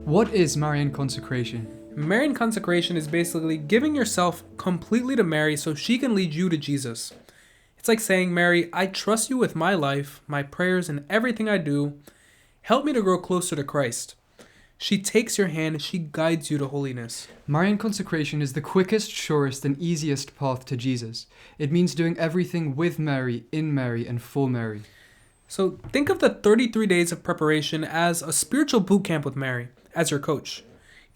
What is Marian Consecration? Marian Consecration is basically giving yourself completely to Mary so she can lead you to Jesus. It's like saying, Mary, I trust you with my life, my prayers, and everything I do. Help me to grow closer to Christ. She takes your hand and she guides you to holiness. Marian Consecration is the quickest, surest, and easiest path to Jesus. It means doing everything with Mary, in Mary, and for Mary. So think of the 33 days of preparation as a spiritual boot camp with Mary, as your coach.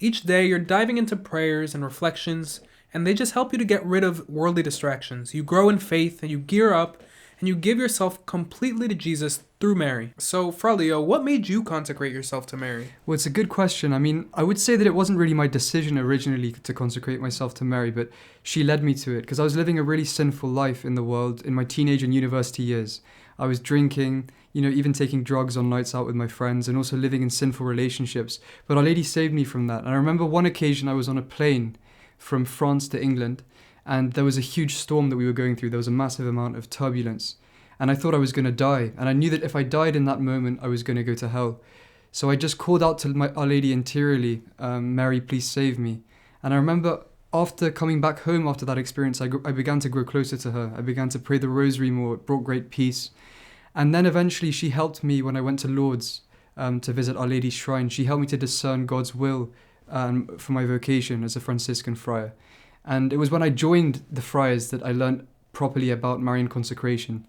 Each day you're diving into prayers and reflections, and they just help you to get rid of worldly distractions. You grow in faith and you gear up and you give yourself completely to Jesus through Mary. So, Fra Leo, what made you consecrate yourself to Mary? Well, it's a good question. I would say that it wasn't really my decision originally to consecrate myself to Mary, but she led me to it because I was living a really sinful life in the world in my teenage and university years. I was drinking, even taking drugs on nights out with my friends and also living in sinful relationships. But Our Lady saved me from that. And I remember one occasion I was on a plane from France to England, and there was a huge storm that we were going through. There was a massive amount of turbulence. And I thought I was going to die. And I knew that if I died in that moment, I was going to go to hell. So I just called out to Our Lady interiorly, Mary, please save me. And I remember after coming back home after that experience, I began to grow closer to her. I began to pray the rosary more. It brought great peace. And then eventually she helped me when I went to Lourdes to visit Our Lady's shrine. She helped me to discern God's will for my vocation as a Franciscan friar. And it was when I joined the friars that I learned properly about Marian Consecration.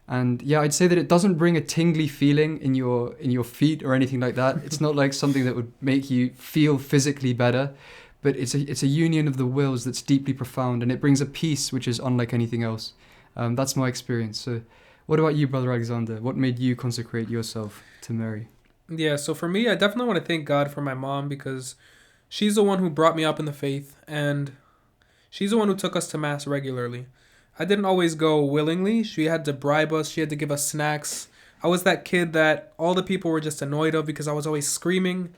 And yeah, I'd say that it doesn't bring a tingly feeling in your feet or anything like that. It's not like something that would make you feel physically better, but it's a union of the wills that's deeply profound, and it brings a peace which is unlike anything else. That's my experience. So what about you, Brother Alexander? What made you consecrate yourself to Mary? Yeah, so for me, I definitely want to thank God for my mom because she's the one who brought me up in the faith, and she's the one who took us to Mass regularly. I didn't always go willingly. She had to bribe us. She had to give us snacks. I was that kid that all the people were just annoyed of because I was always screaming.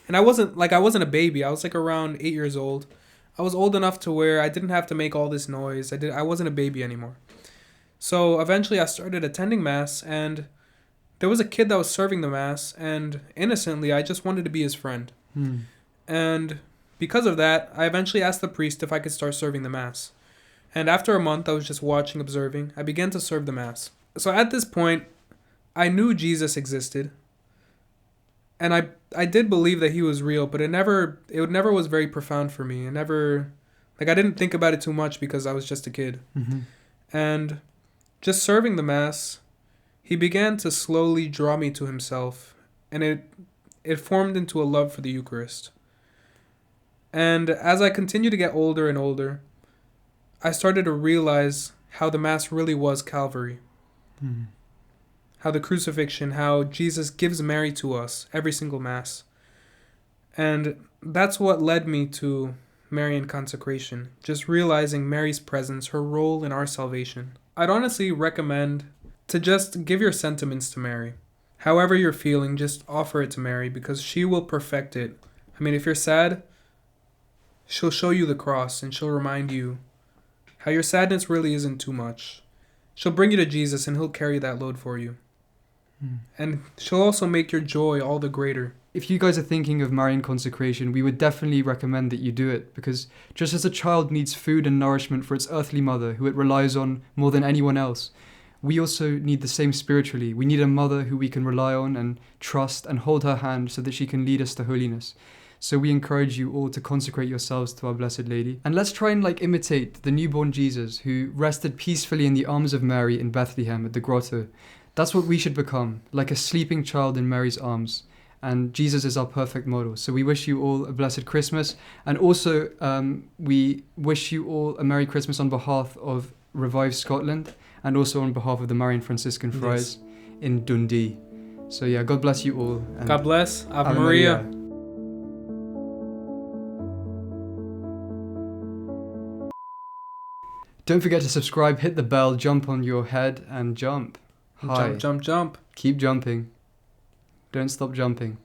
And I wasn't a baby. I was like around 8 years old. I was old enough to where I didn't have to make all this noise. I wasn't a baby anymore. So eventually I started attending Mass, and there was a kid that was serving the Mass, and innocently I just wanted to be his friend. And because of that, I eventually asked the priest if I could start serving the Mass. And after a month, I was just watching, observing. I began to serve the Mass. So at this point, I knew Jesus existed. And I did believe that he was real, but it never was very profound for me. I didn't think about it too much because I was just a kid. Mm-hmm. And just serving the Mass, he began to slowly draw me to himself. And it formed into a love for the Eucharist. And as I continued to get older and older, I started to realize how the Mass really was Calvary. Mm. How the crucifixion, how Jesus gives Mary to us every single Mass. And that's what led me to Marian Consecration, just realizing Mary's presence, her role in our salvation. I'd honestly recommend to just give your sentiments to Mary. However you're feeling, just offer it to Mary because she will perfect it. If you're sad, she'll show you the cross and she'll remind you how your sadness really isn't too much. She'll bring you to Jesus and he'll carry that load for you. And she'll also make your joy all the greater. If you guys are thinking of Marian Consecration, we would definitely recommend that you do it, because just as a child needs food and nourishment for its earthly mother, who it relies on more than anyone else, we also need the same spiritually. We need a mother who we can rely on and trust and hold her hand so that she can lead us to holiness. So we encourage you all to consecrate yourselves to our Blessed Lady. And let's try and imitate the newborn Jesus who rested peacefully in the arms of Mary in Bethlehem at the grotto. That's what we should become, like a sleeping child in Mary's arms. And Jesus is our perfect model. So we wish you all a blessed Christmas. And also we wish you all a Merry Christmas on behalf of Revive Scotland and also on behalf of the Marian Franciscan Friars in Dundee. So yeah, God bless you all. And God bless. Ave Maria. Don't forget to subscribe, hit the bell, jump on your head, and jump. Hi. Jump, jump, jump. Keep jumping. Don't stop jumping.